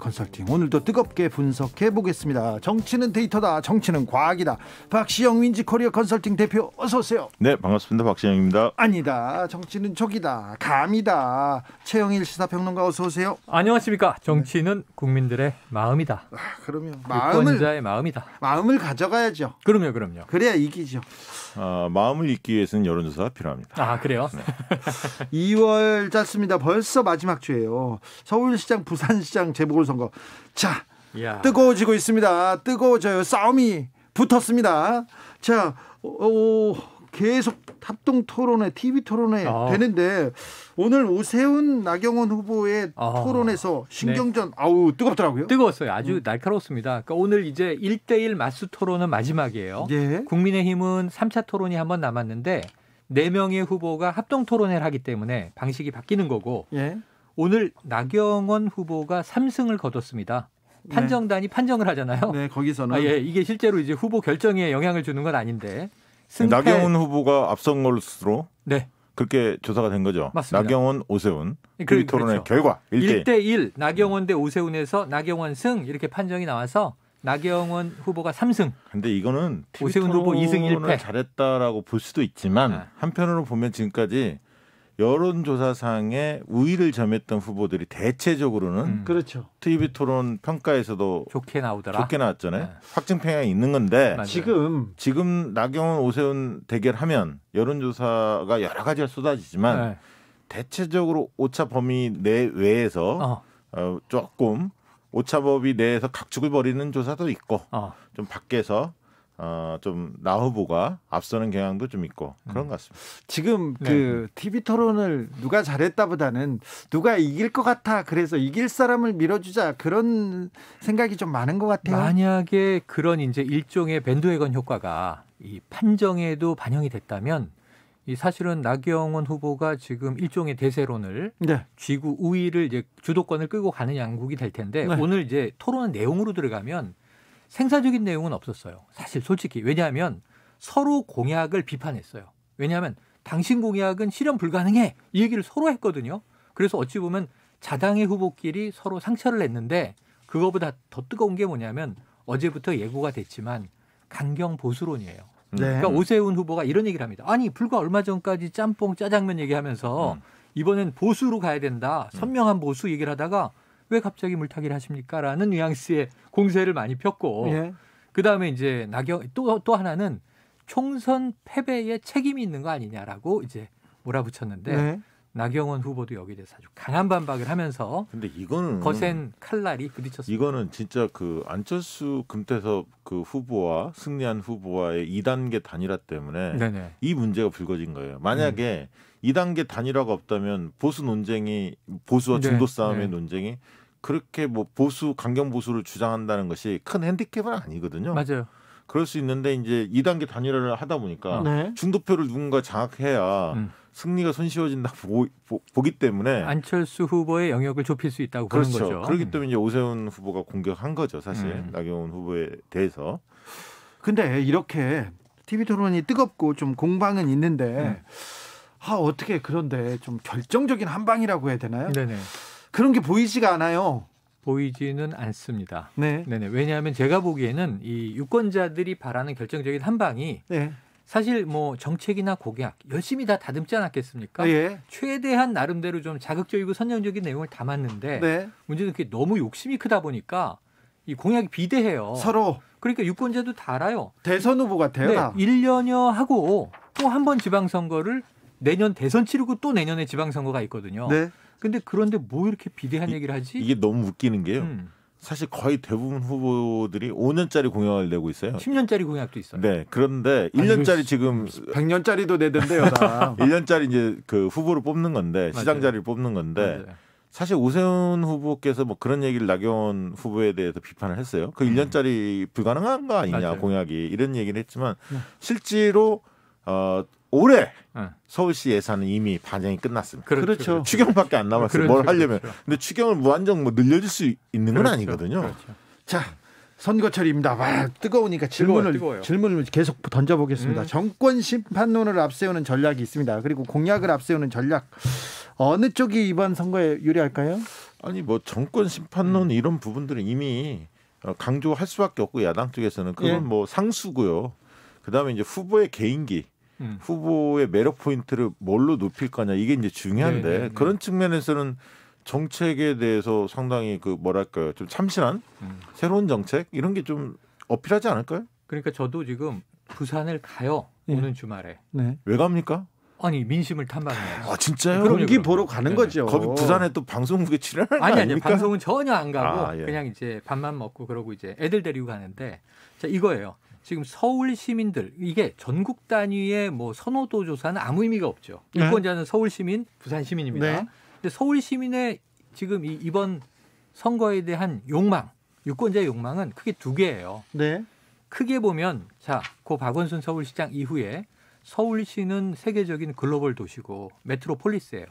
컨설팅 오늘도 뜨겁게 분석해 보겠습니다. 정치는 데이터다. 정치는 과학이다. 박시영 윈지코리아 컨설팅 대표 어서 오세요. 네, 반갑습니다. 박시영입니다. 아니다. 정치는 족이다. 감이다. 최영일 시사평론가 어서 오세요. 안녕하십니까. 정치는 국민들의 마음이다. 그러면 유권자의 마음이다. 마음을 가져가야죠. 그럼요. 그래야 이기죠. 마음을 읽기 위해서는 여론조사가 필요합니다. 아, 그래요? 네. 2월 짧습니다. 벌써 마지막 주예요. 서울시장, 부산시장 재보궐선거. 자, 이야. 뜨거워지고 있습니다. 뜨거워져요. 싸움이 붙었습니다. 자, 계속 합동 토론회, TV 토론회 되는데 오늘 오세훈, 나경원 후보의 토론에서 신경전 아우 뜨겁더라고요. 뜨거웠어요. 아주 날카로웠습니다. 그러니까 오늘 이제 1대1 맞수 토론은 마지막이에요. 예. 국민의힘은 3차 토론이 한 번 남았는데 4명의 후보가 합동 토론회를 하기 때문에 방식이 바뀌는 거고 예. 오늘 나경원 후보가 3승을 거뒀습니다. 판정단이 판정을 하잖아요. 네, 거기서는 이게 실제로 이제 후보 결정에 영향을 주는 건 아닌데 나경원 후보가 앞선 것으로 네. 그렇게 조사가 된 거죠. 맞습니다. 나경원, 오세훈 TV 토론의 결과 1대1 나경원 대 오세훈에서 나경원 승 이렇게 판정이 나와서 나경원 후보가 3승. 근데 이거는 TV 오세훈 후보 2승 1패. 잘했다라고 볼 수도 있지만 한편으로 보면 지금까지 여론조사상에 우위를 점했던 후보들이 대체적으로는 그렇죠. TV 토론 평가에서도 좋게 나오더라. 좋게 나왔잖아요. 네. 확증 평양이 있는 건데 맞아요. 지금 나경원, 오세훈 대결하면 여론조사가 여러 가지가 쏟아지지만 대체적으로 오차 범위 내외에서 조금 오차범위 내에서 각축을 벌이는 조사도 있고 좀 밖에서 좀 나 후보가 앞서는 경향도 좀 있고 그런 것 같습니다. 지금 그 TV 토론을 누가 잘했다보다는 누가 이길 것 같아. 그래서 이길 사람을 밀어주자 그런 생각이 좀 많은 것 같아요. 만약에 그런 이제 일종의 밴드웨건 효과가 이 판정에도 반영이 됐다면 이 사실은 나경원 후보가 지금 일종의 대세론을 쥐고 우위를 이제 주도권을 끌고 가는 양국이 될 텐데 오늘 이제 토론 내용으로 들어가면 생사적인 내용은 없었어요. 사실 솔직히. 왜냐하면 서로 공약을 비판했어요. 왜냐하면 당신 공약은 실현 불가능해. 이 얘기를 서로 했거든요. 그래서 어찌 보면 자당의 후보끼리 서로 상처를 냈는데 그거보다 더 뜨거운 게 뭐냐면 어제부터 예고가 됐지만 강경 보수론이에요. 그러니까 오세훈 후보가 이런 얘기를 합니다. 아니 불과 얼마 전까지 짬뽕 짜장면 얘기하면서 이번엔 보수로 가야 된다. 선명한 보수 얘기를 하다가 왜 갑자기 물타기를 하십니까? 라는 뉘앙스의 공세를 많이 폈고 그다음에 이제 또 하나는 총선 패배에 책임이 있는 거 아니냐라고 이제 몰아붙였는데 나경원 후보도 여기에 대해서 아주 강한 반박을 하면서 근데 이거는 거센 칼날이 부딪혔습니다. 이거는 진짜 그 안철수 금태섭 그 후보와 승리한 후보와의 2단계 단일화 때문에 이 문제가 불거진 거예요. 만약에 2단계 단일화가 없다면 보수와 중도 싸움의 논쟁이 그렇게 뭐 강경 보수를 주장한다는 것이 큰 핸디캡은 아니거든요. 맞아요. 그럴 수 있는데 이제 2단계 단일화를 하다 보니까 중도표를 누군가 장악해야 승리가 손쉬워진다고 보기 때문에 안철수 후보의 영역을 좁힐 수 있다고 보는 거죠. 그렇기 때문에 이제 오세훈 후보가 공격한 거죠. 사실 나경원 후보에 대해서. 근데 이렇게 TV 토론이 뜨겁고 좀 공방은 있는데 어떻게 그런데 좀 결정적인 한 방이라고 해야 되나요? 그런 게 보이지가 않아요. 보이지는 않습니다. 왜냐하면 제가 보기에는 이 유권자들이 바라는 결정적인 한 방이 사실 뭐 정책이나 공약 열심히 다 다듬지 않았겠습니까? 최대한 나름대로 좀 자극적이고 선정적인 내용을 담았는데 문제는 그게 너무 욕심이 크다 보니까 이 공약이 비대해요. 서로. 그러니까 유권자도 다 알아요. 대선 후보 같아요. 1년여 하고 또 한 번 지방선거를 내년 대선 치르고 또 내년에 지방선거가 있거든요. 그런데 뭐 이렇게 비대한 얘기를 하지? 이게 너무 웃기는 게요. 사실 거의 대부분 후보들이 5년짜리 공약을 내고 있어요. 10년짜리 공약도 있어요. 그런데 1년짜리 지금 100년짜리도 내던데요. 1년짜리 이제 그 후보를 뽑는 건데 시장 자리를 뽑는 건데 사실 오세훈 후보께서 뭐 그런 얘기를 나경원 후보에 대해서 비판을 했어요. 그 1년짜리 불가능한 거 아니냐 공약이 이런 얘기를 했지만 실제로 올해 서울시 예산은 이미 반영이 끝났습니다. 그렇죠. 추경밖에 안 남았어요. 뭘 하려면. 근데 추경을 무한정 늘려줄 수 있는 건 아니거든요. 자, 선거철입니다. 와, 뜨거우니까 질문을 계속 던져보겠습니다. 정권 심판론을 앞세우는 전략이 있습니다. 그리고 공약을 앞세우는 전략, 어느 쪽이 이번 선거에 유리할까요? 아니 뭐 정권 심판론 이런 부분들은 이미 강조할 수밖에 없고 야당 쪽에서는 그건 뭐 상수고요. 그다음에 이제 후보의 개인기, 후보의 매력 포인트를 뭘로 높일 거냐 이게 이제 중요한데 그런 측면에서는 정책에 대해서 상당히 뭐랄까요, 좀 참신한 새로운 정책 이런 게 좀 어필하지 않을까요? 그러니까 저도 지금 부산을 가요. 오는 주말에. 네. 왜 갑니까? 아니 민심을 탐방해요. 아 진짜요? 경기 보러 가는 거죠. 거기 부산에 또 방송국에 출연하는 거 아니 방송은 전혀 안 가고 그냥 이제 밥만 먹고 그러고 이제 애들 데리고 가는데 자 이거예요. 지금 서울 시민들 이게 전국 단위의 뭐 선호도 조사는 아무 의미가 없죠. 유권자는 서울 시민, 부산 시민입니다. 네. 근데 서울 시민의 지금 이번 선거에 대한 욕망, 유권자의 욕망은 크게 두 개예요. 네. 크게 보면 자, 고 박원순 서울시장 이후에 서울시는 세계적인 글로벌 도시고 메트로폴리스예요.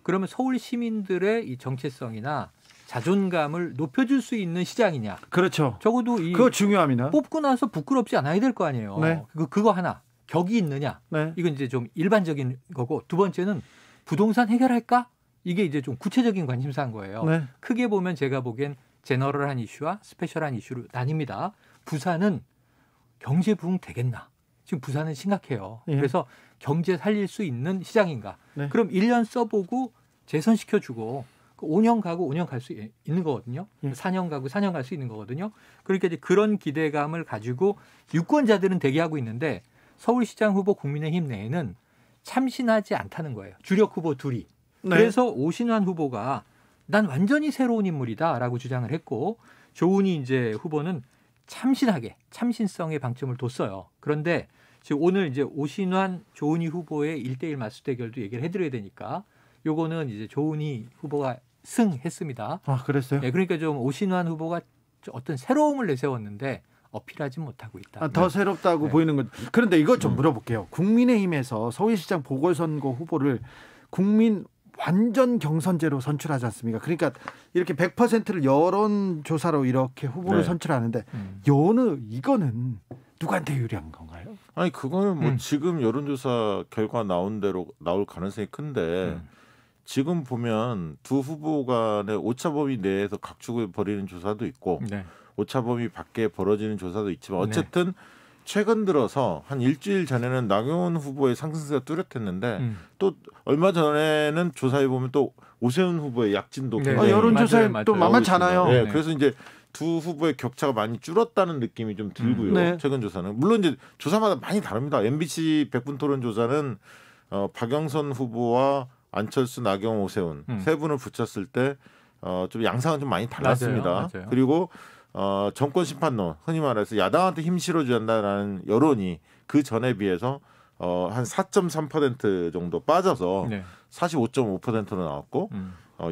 그러면 서울 시민들의 이 정체성이나 자존감을 높여줄 수 있는 시장이냐? 그렇죠. 적어도 그거 중요합니다. 뽑고 나서 부끄럽지 않아야 될 거 아니에요. 네. 그거 하나. 격이 있느냐? 네. 이건 이제 좀 일반적인 거고 두 번째는 부동산 해결할까? 이게 이제 좀 구체적인 관심사인 거예요. 네. 크게 보면 제가 보기엔 제너럴한 이슈와 스페셜한 이슈로 나뉩니다. 부산은 경제 부흥 되겠나? 지금 부산은 심각해요. 그래서 경제 살릴 수 있는 시장인가? 네. 그럼 1년 써보고 재선시켜주고 5년 가고 5년 갈 수 있는 거거든요. 4년 가고 4년 갈 수 있는 거거든요. 그러니까 이제 그런 기대감을 가지고 유권자들은 대기하고 있는데 서울시장 후보 국민의힘 내에는 참신하지 않다는 거예요. 주력 후보 둘이. 네. 그래서 오신환 후보가 난 완전히 새로운 인물이다라고 주장을 했고 조은희 이제 후보는 참신하게 참신성에 방점을 뒀어요. 그런데 지금 오늘 이제 오신환 조은희 후보의 1대1 맞수 대결도 얘기를 해드려야 되니까 요거는 이제 조은희 후보가 승했습니다. 아, 그랬어요? 네, 그러니까 좀 오신환 후보가 어떤 새로움을 내세웠는데 어필하지 못하고 있다. 더 새롭다고 보이는 것. 그런데 이것 좀 물어볼게요. 국민의힘에서 서울시장 보궐선거 후보를 국민 완전 경선제로 선출하지 않습니까? 그러니까 이렇게 100%를 여론조사로 이렇게 후보를 선출하는데 이거는 누구한테 유리한 건가요? 아니 그거는 뭐 지금 여론조사 결과 나온 대로 나올 가능성이 큰데 지금 보면 두 후보 간의 오차범위 내에서 각축을 벌이는 조사도 있고 오차범위 밖에 벌어지는 조사도 있지만 어쨌든 최근 들어서 한 일주일 전에는 나경원 후보의 상승세가 뚜렷했는데 또 얼마 전에는 조사해 보면 또 오세훈 후보의 약진도 여론조사에 또 만만찮아요. 네, 그래서 이제 두 후보의 격차가 많이 줄었다는 느낌이 좀 들고요. 최근 조사는 물론 이제 조사마다 많이 다릅니다. MBC 100분 토론 조사는 박영선 후보와 안철수, 나경원, 오세훈 세 분을 붙였을 때 좀 양상은 좀 많이 달랐습니다. 맞아요. 그리고 정권 심판론, 흔히 말해서 야당한테 힘 실어줘야 한다라는 여론이 그 전에 비해서 한 4.3% 정도 빠져서 45.5%로 나왔고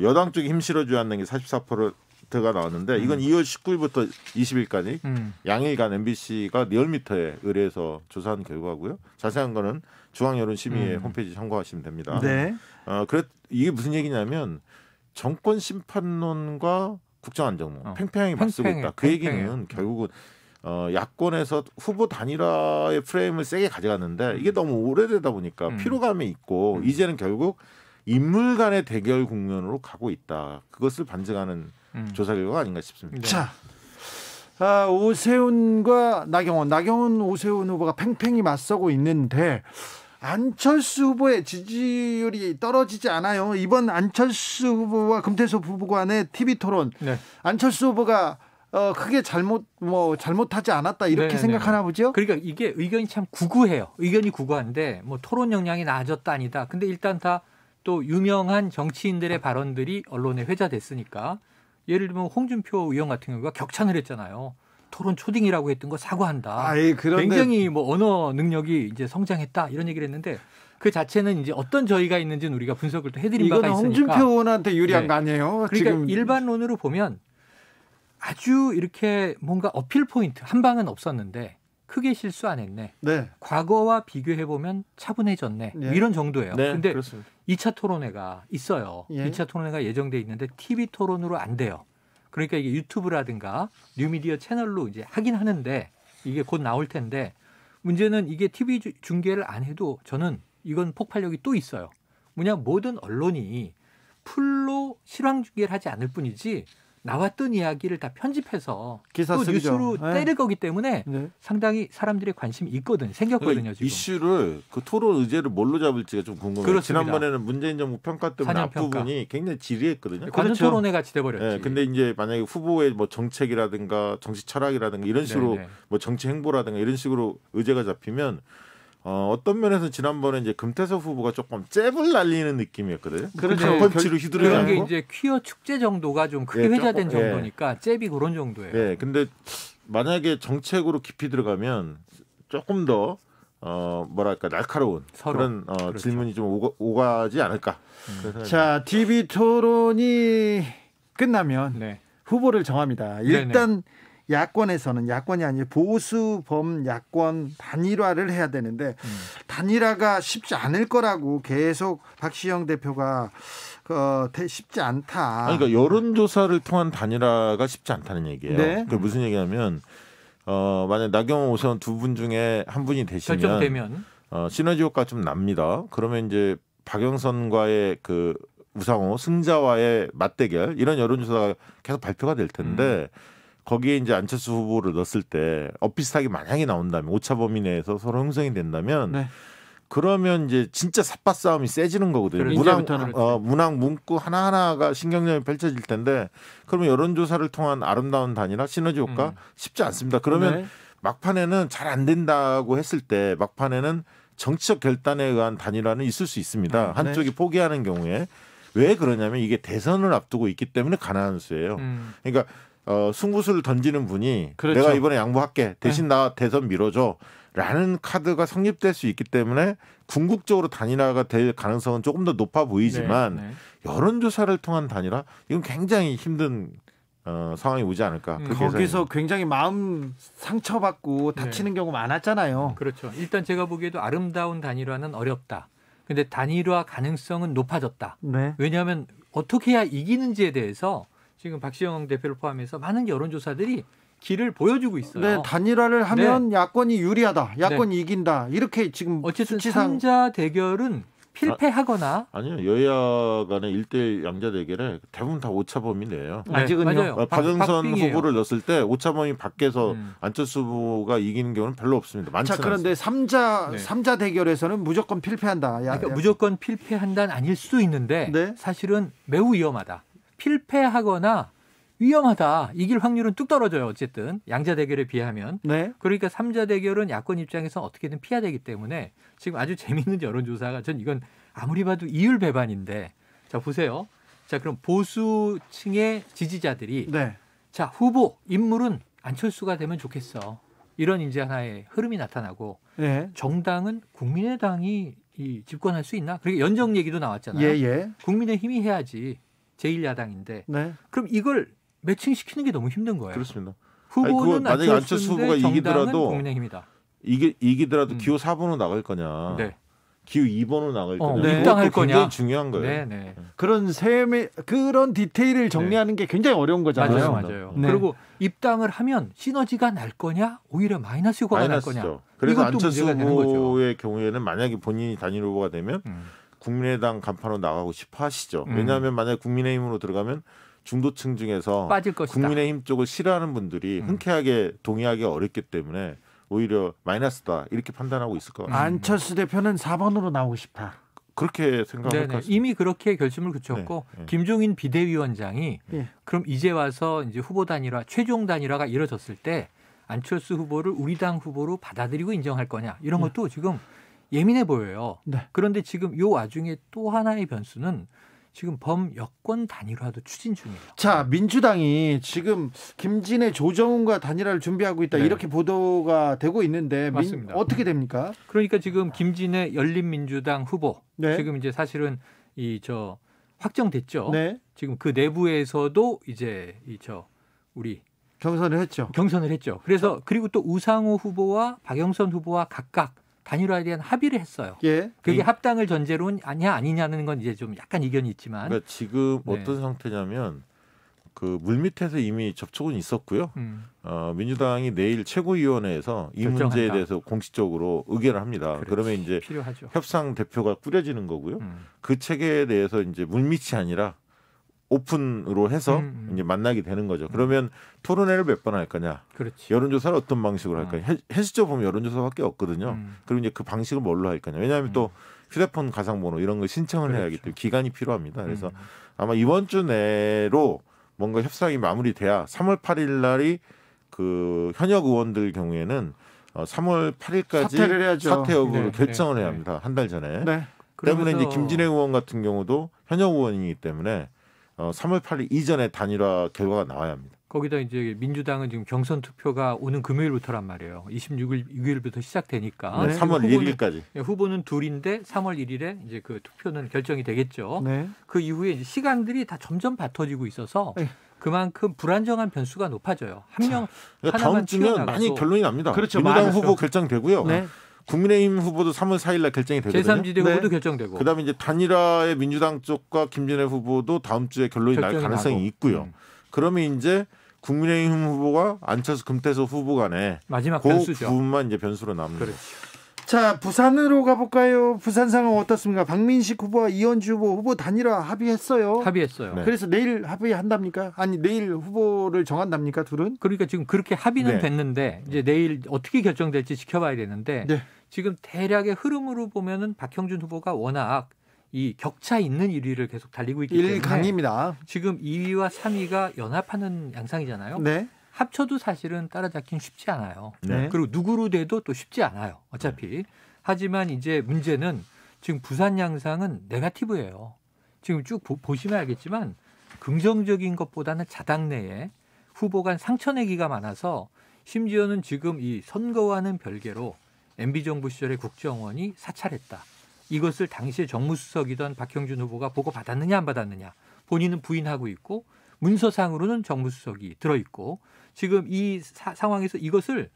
여당 쪽에 힘 실어줘야 한다는 게 44%가 나왔는데 이건 2월 19일부터 20일까지 양일간 MBC가 리얼미터에 의뢰해서 조사한 결과고요. 자세한 거는 중앙여론심의회 홈페이지 참고하시면 됩니다. 네. 이게 무슨 얘기냐면 정권 심판론과 국정안정론 팽팽하게 맞서고 있다. 그 얘기는 결국은 야권에서 후보 단일화의 프레임을 세게 가져갔는데 이게 너무 오래되다 보니까 피로감이 있고 이제는 결국 인물 간의 대결 국면으로 가고 있다. 그것을 반증하는 조사 결과가 아닌가 싶습니다. 자, 오세훈과 나경원 오세훈 후보가 팽팽히 맞서고 있는데 안철수 후보의 지지율이 떨어지지 않아요. 이번 안철수 후보와 금태섭 후보 간의 TV 토론, 안철수 후보가 크게 잘못하지 않았다 이렇게 생각하나 보죠. 그러니까 이게 의견이 참 구구해요. 의견이 구구한데 뭐 토론 역량이 나아졌다 아니다. 근데 일단 다 또 유명한 정치인들의 발언들이 언론에 회자됐으니까 예를 들면 홍준표 의원 같은 경우가 격찬을 했잖아요. 토론 초딩이라고 했던 거 사과한다. 굉장히 뭐 언어 능력이 이제 성장했다 이런 얘기를 했는데 그 자체는 이제 어떤 저희가 있는지는 우리가 분석을 또 해드린 바가 있으니까. 홍준표 의원한테 유리한 거 아니에요? 그러니까 지금 일반론으로 보면 아주 이렇게 뭔가 어필 포인트 한 방은 없었는데 크게 실수 안 했네. 과거와 비교해 보면 차분해졌네. 이런 정도예요. 그런데 2차 토론회가 있어요. 2차 토론회가 예정돼 있는데 TV 토론으로 안 돼요. 그러니까 이게 유튜브라든가 뉴미디어 채널로 이제 하긴 하는데 이게 곧 나올 텐데 문제는 이게 TV 중계를 안 해도 저는 이건 폭발력이 또 있어요. 뭐냐 모든 언론이 풀로 실황 중계를 하지 않을 뿐이지 나왔던 이야기를 다 편집해서 기사 또 쓰기죠. 뉴스로 때릴 거기 때문에 상당히 사람들의 관심이 있거든요. 생겼거든요. 지금. 이슈를 그 토론 의제를 뭘로 잡을지가 좀 궁금해요. 그렇습니다. 지난번에는 문재인 정부 평가 때문에 앞부분이 평가. 굉장히 지리했거든요. 관전 토론회 같이 돼버렸지. 네, 근데 이제 만약에 후보의 뭐 정책이라든가 정치 철학이라든가 이런 식으로 뭐 정치 행보라든가 이런 식으로 의제가 잡히면 어떤 면에서 지난번에 이제 금태섭 후보가 조금 잽을 날리는 느낌이었거든요. 그렇죠. 펀치로 휘두르는 그런 게 이제 퀴어 축제 정도가 좀 크게 회자된 정도니까 잽이 그런 정도예요. 네, 근데 만약에 정책으로 깊이 들어가면 조금 더 뭐랄까 날카로운 그런 그렇죠. 질문이 좀 오가지 않을까. 자, TV 토론이 끝나면 후보를 정합니다. 일단 야권에서는 야권이 아니고 보수 범야권 단일화를 해야 되는데 단일화가 쉽지 않을 거라고 계속 박시영 대표가 쉽지 않다. 그러니까 여론조사를 통한 단일화가 쉽지 않다는 얘기예요. 네. 그게 무슨 얘기냐면 만약 나경원, 오세훈 두 분 중에 한 분이 되시면 결정되면 시너지 효과 좀 납니다. 그러면 이제 박영선과의 그 우상호 승자와의 맞대결 이런 여론조사가 계속 발표가 될 텐데. 거기에 이제 안철수 후보를 넣었을 때 엇비슷하게 만약에 나온다면 오차 범위 내에서 서로 형성이 된다면 그러면 이제 진짜 삿바 싸움이 세지는 거거든요. 문항 문구 하나하나가 신경전이 펼쳐질 텐데 그러면 여론조사를 통한 아름다운 단일화 시너지 효과 쉽지 않습니다. 그러면 막판에는 잘 안 된다고 했을 때 막판에는 정치적 결단에 의한 단일화는 있을 수 있습니다. 한쪽이 포기하는 경우에 왜 그러냐면 이게 대선을 앞두고 있기 때문에 가능한 수예요. 그러니까 승부수를 던지는 분이 그렇죠. 내가 이번에 양보할게. 대신 나 대선 밀어줘. 라는 카드가 성립될 수 있기 때문에 궁극적으로 단일화가 될 가능성은 조금 더 높아 보이지만 여론조사를 통한 단일화 이건 굉장히 힘든 상황이 오지 않을까. 거기서 굉장히 마음 상처받고 다치는 경우 많았잖아요. 그렇죠. 일단 제가 보기에도 아름다운 단일화는 어렵다. 근데 단일화 가능성은 높아졌다. 왜냐하면 어떻게 해야 이기는지에 대해서 지금 박시영 대표를 포함해서 많은 여론조사들이 길을 보여주고 있어요. 네, 단일화를 하면 야권이 유리하다. 야권이 이긴다. 이렇게 지금 어쨌든 수치상 3자 대결은 필패하거나 아니요. 여야 간의 1대1 양자 대결에 대부분 다 오차범위 내요. 아직은요. 박영선 후보를 넣었을 때 오차범위 밖에서 안철수 후보가 이기는 경우는 별로 없습니다. 많지 않습니다. 그런데 3자 대결에서는 무조건 필패한다. 그러니까 무조건 필패한다는 아닐 수도 있는데 사실은 매우 위험하다. 필패하거나 위험하다. 이길 확률은 뚝 떨어져요. 어쨌든 양자 대결에 비하면. 그러니까 3자 대결은 야권 입장에서 어떻게든 피해야 되기 때문에 지금 아주 재미있는 여론조사가 전 이건 아무리 봐도 이율배반인데 자 보세요. 자 그럼 보수층의 지지자들이 자 후보 인물은 안철수가 되면 좋겠어. 이런 이제 하나의 흐름이 나타나고 정당은 국민의당이 집권할 수 있나? 그리고 연정 얘기도 나왔잖아요. 국민의힘이 해야지. 제1야당인데 그럼 이걸 매칭시키는 게 너무 힘든 거예요. 그렇습니다. 후보는 만약에 안철수 후보가 이기더라도 국민의힘이다. 이기더라도 기호 4번으로 나갈 거냐. 기호 2번으로 나갈 거냐. 입당할 거냐. 굉장히 중요한 거예요. 그런 디테일을 정리하는 게 굉장히 어려운 거잖아요. 맞아요. 그리고 입당을 하면 시너지가 날 거냐 오히려 마이너스 효과가 날 거냐. 그래서 안철수 후보의 경우에는 만약에 본인이 단일 후보가 되면 국민의당 간판으로 나가고 싶어 하시죠. 왜냐하면 만약에 국민의힘으로 들어가면 중도층 중에서 빠질 것이다. 국민의힘 쪽을 싫어하는 분들이 흔쾌하게 동의하기 어렵기 때문에 오히려 마이너스다 이렇게 판단하고 있을 것 같습니다. 안철수 대표는 4번으로 나오고 싶다. 그렇게 생각할 것 같습니다. 이미 그렇게 결심을 그쳤고 김종인 비대위원장이 그럼 이제 와서 이제 후보 단일화, 최종 단일화가 이루어졌을 때 안철수 후보를 우리 당 후보로 받아들이고 인정할 거냐 이런 것도 지금 예민해 보여요. 그런데 지금 이 와중에 또 하나의 변수는 지금 범여권 단일화도 추진 중이에요. 자, 민주당이 지금 김진애, 조정훈과 단일화를 준비하고 있다 이렇게 보도가 되고 있는데 어떻게 됩니까? 그러니까 지금 김진애 열린민주당 후보 지금 이제 사실은 확정됐죠. 지금 그 내부에서도 이제 우리 경선을 했죠. 그래서 그리고 또 우상호 후보와 박영선 후보와 각각 단일화에 대한 합의를 했어요. 그게 합당을 전제로 아니냐는 건 이제 좀 약간 이견이 있지만. 그러니까 지금 어떤 상태냐면 그 물밑에서 이미 접촉은 있었고요. 민주당이 내일 최고위원회에서 이 결정한다. 문제에 대해서 공식적으로 의결을 합니다. 그렇지. 그러면 이제 필요하죠. 협상 대표가 꾸려지는 거고요. 그 체계에 대해서 이제 물밑이 아니라 오픈으로 해서 이제 만나게 되는 거죠. 그러면 토론회를 몇 번 할 거냐? 그렇지. 여론조사를 어떤 방식으로 할 거냐? 헬스조 보면 여론조사밖에 없거든요. 그리고 이제 그 방식을 뭘로 할 거냐? 왜냐하면 또 휴대폰 가상번호 이런 거 신청을 그렇죠. 해야 하기 때문에 기간이 필요합니다. 그래서 아마 이번 주 내로 뭔가 협상이 마무리돼야 3월 8일 날이 그 현역 의원들 경우에는 3월 8일까지 사퇴 여부를 결정을 해야 합니다. 한 달 전에. 네. 때문에 이제 김진애 의원 같은 경우도 현역 의원이기 때문에 3월 8일 이전에 단일화 결과가 나와야 합니다. 거기다 이제 민주당은 지금 경선 투표가 오는 금요일부터란 말이에요. 26일부터 시작되니까. 네. 3월 1일까지. 후보는 둘인데 3월 1일에 이제 그 투표는 결정이 되겠죠. 네. 그 이후에 이제 시간들이 다 점점 바터지고 있어서 네. 그만큼 불안정한 변수가 높아져요. 한 명 그러니까 다음 주면 많이 결론이 납니다. 그렇죠. 민주당 후보 결정되고요. 네. 국민의힘 후보도 3월 4일 날 결정이 되거든요. 제3지대 후보도 결정되고. 그다음에 이제 단일화의 민주당 쪽과 김진애 후보도 다음 주에 결론이 날 가능성이 있고요. 그러면 이제 국민의힘 후보가 안철수 금태섭 후보 간에 마지막 그 변수죠. 부분만 이제 변수로 남습니다. 그렇죠. 자, 부산으로 가볼까요? 부산 상황 어떻습니까? 박민식 후보와 이현주 후보 단일화 합의했어요. 네. 그래서 내일 합의한답니까? 아니 내일 후보를 정한답니까? 둘은? 그러니까 지금 그렇게 합의는 됐는데 이제 내일 어떻게 결정될지 지켜봐야 되는데 지금 대략의 흐름으로 보면은 박형준 후보가 워낙 이 격차 있는 1위를 계속 달리고 있기 때문에 1강입니다. 지금 2위와 3위가 연합하는 양상이잖아요. 네. 합쳐도 사실은 따라잡긴 쉽지 않아요. 네. 그리고 누구로 돼도 또 쉽지 않아요. 어차피. 하지만 이제 문제는 지금 부산 양상은 네거티브예요. 지금 쭉 보시면 알겠지만 긍정적인 것보다는 자당 내에 후보 간 상처내기가 많아서 심지어는 지금 이 선거와는 별개로 MB정부 시절의 국정원이 사찰했다. 이것을 당시에 정무수석이던 박형준 후보가 보고받았느냐 안 받았느냐. 본인은 부인하고 있고 문서상으로는 정무수석이 들어있고 지금 이 상황에서 이것을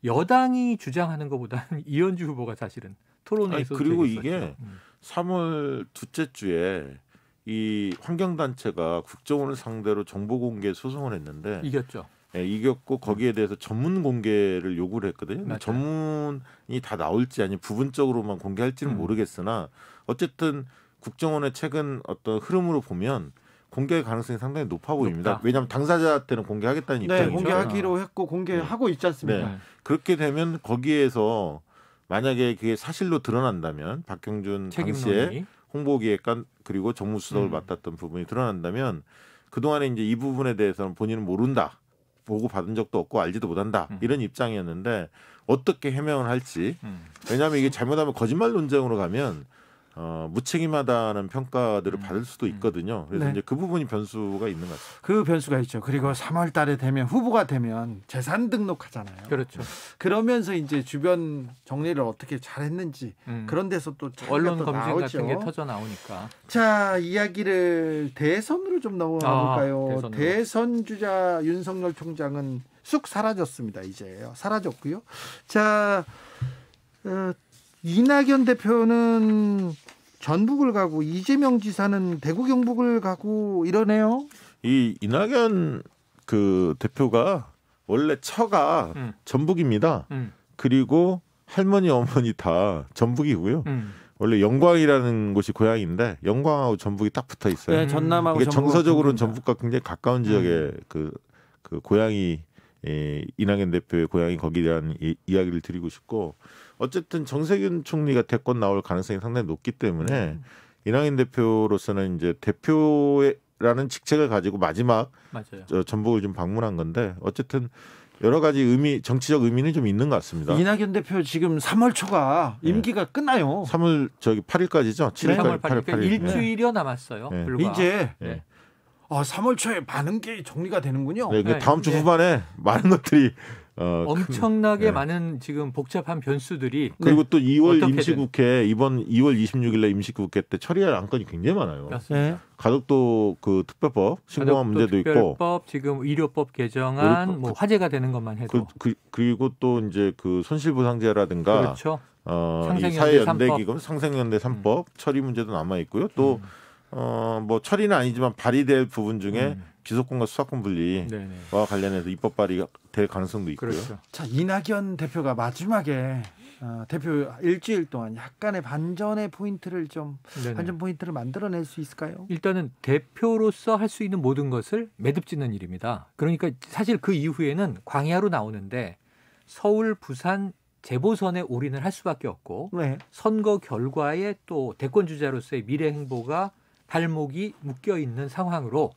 여당이 주장하는 것보다는 이현주 후보가 사실은 토론회에서 그리고 이게 3월 둘째 주에 이 환경단체가 국정원을 상대로 정보공개 소송을 했는데 이겼죠. 네, 이겼고 거기에 대해서 전문 공개를 요구를 했거든요. 맞아요. 전문이 다 나올지 아니면 부분적으로만 공개할지는 모르겠으나 어쨌든 국정원의 최근 어떤 흐름으로 보면 공개 가능성이 상당히 높아 보입니다. 왜냐하면 당사자한테는 공개하겠다는 입장이죠. 공개하기로 했고 공개하고 있지 않습니까? 네. 그렇게 되면 거기에서 만약에 그게 사실로 드러난다면 박형준 당시에 홍보기획관 그리고 정무수석을 맡았던 부분이 드러난다면 그동안에 이제 이 부분에 대해서는 본인은 모른다. 보고 받은 적도 없고 알지도 못한다. 이런 입장이었는데 어떻게 해명을 할지. 왜냐하면 이게 잘못하면 거짓말 논쟁으로 가면 무책임하다는 평가들을 받을 수도 있거든요. 그래서 이제 그 부분이 변수가 있는 것 같습니다. 그 변수가 있죠. 그리고 3월 달에 되면 후보가 되면 재산 등록하잖아요. 그렇죠. 그러면서 이제 주변 정리를 어떻게 잘했는지 그런 데서 또 언론 검증 나오죠. 같은 게 터져 나오니까. 자, 이야기를 대선으로 좀 넘어가 볼까요? 대선 주자 윤석열 총장은 쑥 사라졌습니다. 이제 사라졌고요. 자, 이낙연 대표는 전북을 가고 이재명 지사는 대구 경북을 가고 이러네요. 이 이낙연 그 대표가 원래 처가 전북입니다. 그리고 할머니 어머니 다 전북이고요. 원래 영광이라는 곳이 고향인데 영광하고 전북이 딱 붙어 있어요. 네, 전남하고 이게 정서적으로는 전북과 굉장히 가까운 지역의 그 고향이 이낙연 대표의 고향이 거기에 대한 이야기를 드리고 싶고 어쨌든 정세균 총리가 대권 나올 가능성이 상당히 높기 때문에 이낙연 대표로서는 이제 대표라는 직책을 가지고 마지막 전북을 좀 방문한 건데 어쨌든 여러 가지 정치적 의미는 좀 있는 것 같습니다. 이낙연 대표 지금 3월 초가 임기가 끝나요. 3월 8일까지죠. 7일까지 8일. 일주일여 남았어요. 불과. 이제 3월 초에 많은 게 정리가 되는군요. 네, 다음 주 후반에 많은 것들이 엄청나게 많은 지금 복잡한 변수들이 그리고 또 2월 임시국회 이번 2월 26일날 임시국회 때 처리할 안건이 굉장히 많아요. 네. 가덕도 그 특별법 신공한 문제도 특별법, 지금 의료법 개정안 뭐 화제가 되는 것만 해도 그리고 또 이제 그 손실보상제라든가 그렇죠. 이 사회연대기금 상생연대 3법 처리 문제도 남아 있고요. 또 뭐 처리는 아니지만 발의될 부분 중에 기소권과 수사권 분리와 관련해서 입법 발의가 될 가능성도 있고요. 그렇죠. 자, 이낙연 대표가 마지막에 대표 일주일 동안 약간의 반전 포인트를 만들어낼 수 있을까요? 일단은 대표로서 할 수 있는 모든 것을 매듭짓는 일입니다. 그러니까 사실 그 이후에는 광야로 나오는데 서울, 부산 재보선에 올인을 할 수밖에 없고 네. 선거 결과에 또 대권 주자로서의 미래 행보가 발목이 묶여 있는 상황으로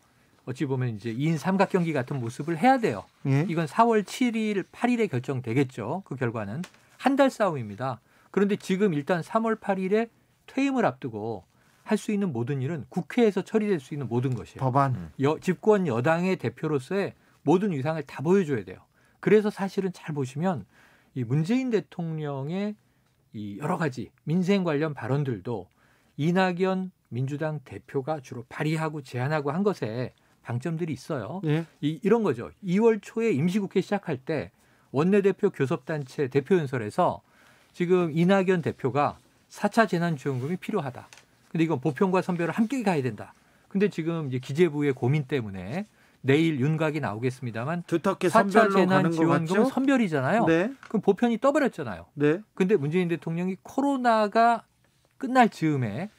어찌 보면 이제 2인 삼각경기 같은 모습을 해야 돼요. 이건 4월 7일, 8일에 결정되겠죠. 그 결과는. 한 달 싸움입니다. 그런데 지금 일단 3월 8일에 퇴임을 앞두고 할 수 있는 모든 일은 국회에서 처리될 수 있는 모든 것이에요. 법안. 집권 여당의 대표로서의 모든 위상을 다 보여줘야 돼요. 그래서 사실은 잘 보시면 이 문재인 대통령의 이 여러 가지 민생 관련 발언들도 이낙연 민주당 대표가 주로 발의하고 제안하고 한 것에 방점들이 있어요. 예. 이런 거죠. 2월 초에 임시국회 시작할 때 원내대표 교섭단체 대표연설에서 지금 이낙연 대표가 4차 재난지원금이 필요하다. 근데 이건 보편과 선별을 함께 가야 된다. 근데 지금 이제 기재부의 고민 때문에 내일 윤곽이 나오겠습니다만 두텁게 4차 재난지원금은 선별이잖아요. 네. 그럼 보편이 떠버렸잖아요. 네. 근데 문재인 대통령이 코로나가 끝날 즈음에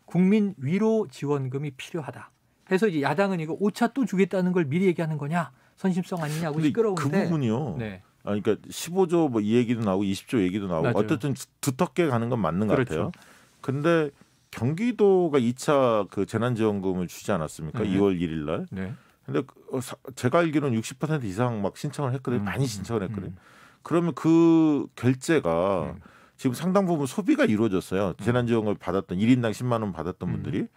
국민 위로 지원금이 필요하다. 해서 이제 야당은 이거 5차 또 주겠다는 걸 미리 얘기하는 거냐? 선심성 아니냐고 시끄러운데. 그 부분이요. 네. 그러니까 15조 뭐 이 얘기도 나오고 20조 얘기도 나오고 맞아요. 어쨌든 두텁게 가는 건 맞는 그렇죠. 것 같아요. 근데 경기도가 2차 그 재난지원금을 주지 않았습니까? 2월 1일 날. 네. 근데 제가 알기로는 60% 이상 막 신청을 했거든요. 많이 신청을 했거든요. 그러면 그 결제가 지금 상당 부분 소비가 이루어졌어요. 재난지원금을 받았던 1인당 10만 원 받았던 분들이.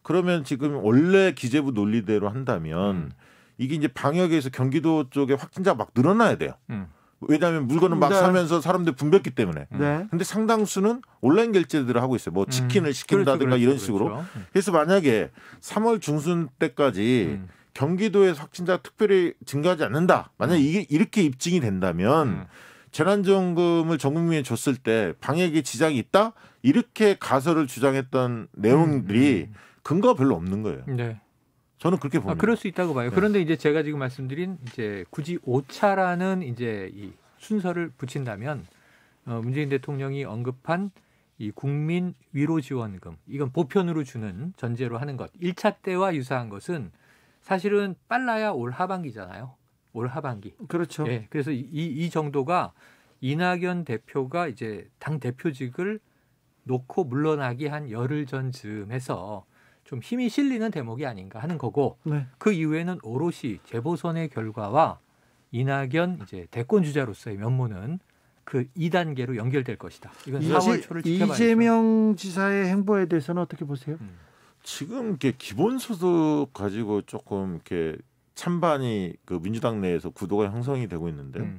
그러면 지금 원래 기재부 논리대로 한다면 이게 이제 방역에서 경기도 쪽에 확진자가 막 늘어나야 돼요. 왜냐하면 물건을 막 사면서 사람들 붐볐기 때문에. 근데 상당수는 온라인 결제들을 하고 있어요. 뭐 치킨을 시킨다든가 이런 식으로. 그래서 만약에 3월 중순 때까지 경기도에서 확진자가 특별히 증가하지 않는다. 만약에 이게 이렇게 입증이 된다면 재난지원금을 전 국민에 줬을 때 방역에 지장이 있다? 이렇게 가설을 주장했던 내용들이 근거가 별로 없는 거예요. 네. 저는 그렇게 봅니다. 그럴 수 있다고 봐요. 네. 그런데 이제 제가 지금 말씀드린 이제 굳이 5차라는 이제 이 순서를 붙인다면 문재인 대통령이 언급한 이 국민 위로 지원금 이건 보편으로 주는 전제로 하는 것. 1차 때와 유사한 것은 사실은 빨라야 올 하반기잖아요. 올 하반기. 그렇죠. 네. 그래서 이 정도가 이낙연 대표가 이제 당 대표직을 놓고 물러나기 한 열흘 전쯤 해서 좀 힘이 실리는 대목이 아닌가 하는 거고 네. 그 이후에는 오롯이 재보선의 결과와 이낙연 이제 대권 주자로서의 면모는 그 2단계로 연결될 것이다. 이건 4월 초를 지켜봐야죠. 이재명 지사의 행보에 대해서는 어떻게 보세요? 지금 이렇게 기본소득 가지고 조금 이렇게 찬반이 그 민주당 내에서 구도가 형성이 되고 있는데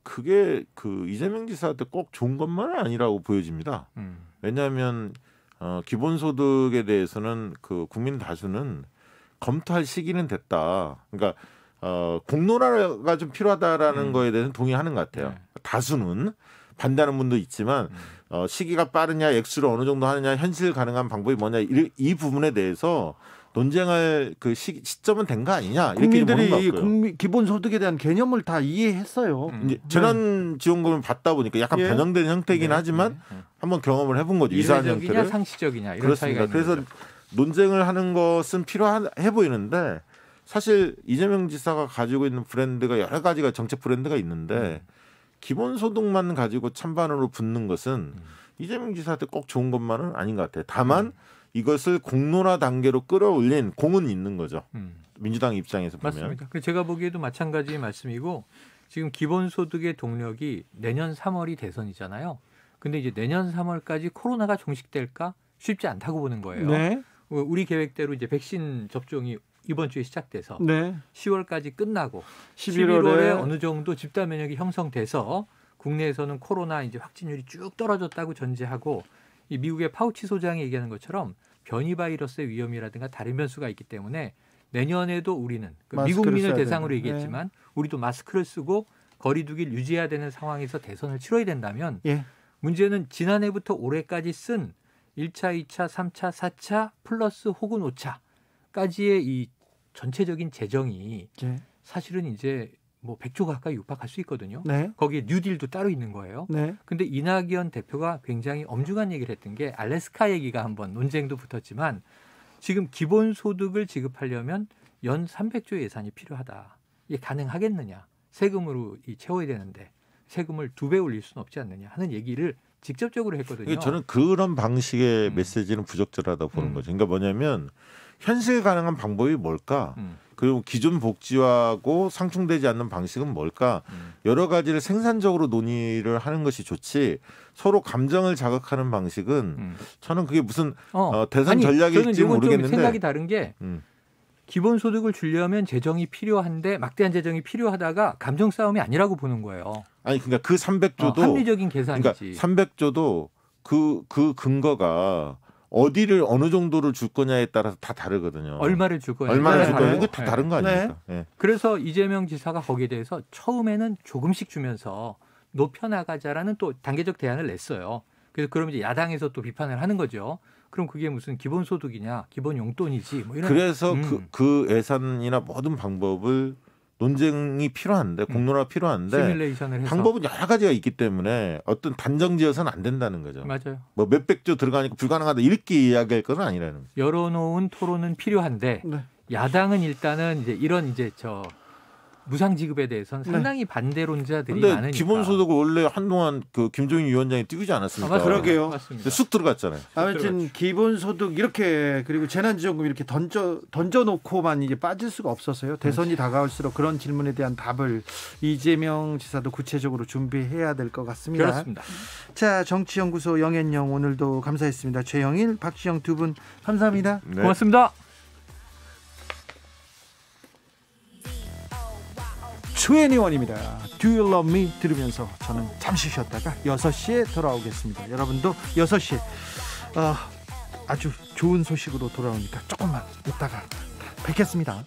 그게 그 이재명 지사한테 꼭 좋은 것만은 아니라고 보여집니다. 왜냐하면 기본소득에 대해서는 그 국민 다수는 검토할 시기는 됐다. 그러니까 공론화가 좀 필요하다라는 거에 대해서는 동의하는 것 같아요. 다수는 반대하는 분도 있지만 시기가 빠르냐, 액수를 어느 정도 하느냐, 현실 가능한 방법이 뭐냐 이 부분에 대해서 논쟁할 그 시점은 된 거 아니냐 이렇게 보는 것 같고요. 기본소득에 대한 개념을 다 이해했어요. 이제 재난지원금을 받다 보니까 약간 변형된 형태이긴 하지만 한번 경험을 해본 거죠. 이상한 형태를. 상시적이냐 이런 그렇습니다. 차이가 그래서 논쟁을 하는 것은 필요해 보이는데 사실 이재명 지사가 가지고 있는 브랜드가 여러 가지가 정책 브랜드가 있는데 기본소득만 가지고 찬반으로 붙는 것은 이재명 지사한테 꼭 좋은 것만은 아닌 것 같아요. 다만 이것을 공론화 단계로 끌어올린 공은 있는 거죠. 민주당 입장에서 보면. 맞습니다. 제가 보기에도 마찬가지의 말씀이고 지금 기본소득의 동력이 내년 3월이 대선이잖아요. 근데 이제 내년 3월까지 코로나가 종식될까 쉽지 않다고 보는 거예요. 네. 우리 계획대로 이제 백신 접종이 이번 주에 시작돼서 네. 10월까지 끝나고 11월에 어느 정도 집단 면역이 형성돼서 국내에서는 코로나 이제 확진율이 쭉 떨어졌다고 전제하고 이 미국의 파우치 소장이 얘기하는 것처럼 변이 바이러스의 위험이라든가 다른 변수가 있기 때문에 내년에도 우리는 미국민을 대상으로 얘기했지만 우리도 마스크를 쓰고 거리 두기를 유지해야 되는 상황에서 대선을 치러야 된다면 문제는 지난해부터 올해까지 쓴 1차, 2차, 3차, 4차 플러스 혹은 5차까지의 이 전체적인 재정이 네. 사실은 이제 뭐 100조 가까이 육박할 수 있거든요. 네. 거기에 뉴딜도 따로 있는 거예요. 네. 근데 이낙연 대표가 굉장히 엄중한 얘기를 했던 게 알래스카 얘기가 한번 논쟁도 붙었지만 지금 기본소득을 지급하려면 연 300조 예산이 필요하다. 이게 가능하겠느냐. 세금으로 채워야 되는데 세금을 2배 올릴 수는 없지 않느냐 하는 얘기를 직접적으로 했거든요. 저는 그런 방식의 메시지는 부적절하다고 보는 거죠. 그러니까 뭐냐면 현실 가능한 방법이 뭘까? 그리고 기존 복지하고 상충되지 않는 방식은 뭘까? 여러 가지를 생산적으로 논의를 하는 것이 좋지 서로 감정을 자극하는 방식은 저는 그게 무슨 대선 전략일지 모르겠는데 생각이 다른 게 기본소득을 주려면 재정이 필요한데 막대한 재정이 필요하다가 감정 싸움이 아니라고 보는 거예요. 아니 그러니까 그 300조도 합리적인 계산이지. 그러니까 300조도 그 근거가 어디를 어느 정도를 줄 거냐에 따라서 다 다르거든요. 얼마를 줄 거냐. 얼마를 줄 거냐. 이거 다 다른 거 아닙니까? 네. 네. 그래서 이재명 지사가 거기에 대해서 처음에는 조금씩 주면서 높여나가자라는 또 단계적 대안을 냈어요. 그래서 그럼 이제 야당에서 또 비판을 하는 거죠. 그럼 그게 무슨 기본소득이냐, 기본 용돈이지. 뭐 이런. 그래서 그 예산이나 모든 방법을 논쟁이 필요한데 공론화가 필요한데 시뮬레이션을 해서. 방법은 여러 가지가 있기 때문에 어떤 단정지어서는 안 된다는 거죠. 맞아요. 뭐 몇백 조 들어가니까 불가능하다 이렇게 이야기할 건 아니라는 거죠. 열어놓은 토론은 필요한데 야당은 일단은 이제 이런 이제 무상 지급에 대해서는 상당히 반대론자들이 근데 많으니까. 기본소득을 원래 한동안 그 김종인 위원장이 띄우지 않았습니까? 그러게요. 맞습니다. 쑥 들어갔잖아요. 아무튼 기본소득 이렇게 그리고 재난지원금 이렇게 던져놓고만 이제 빠질 수가 없어서요. 대선이 다가올수록 그런 질문에 대한 답을 이재명 지사도 구체적으로 준비해야 될 것 같습니다. 그렇습니다. 자, 정치연구소 영앤영 오늘도 감사했습니다. 최영일, 박지영 두 분 감사합니다. 네. 고맙습니다. 21입니다. Do you love me? 들으면서 저는 잠시 쉬었다가 6시에 돌아오겠습니다. 여러분도 6시에 아주 좋은 소식으로 돌아오니까 조금만 있다가 뵙겠습니다.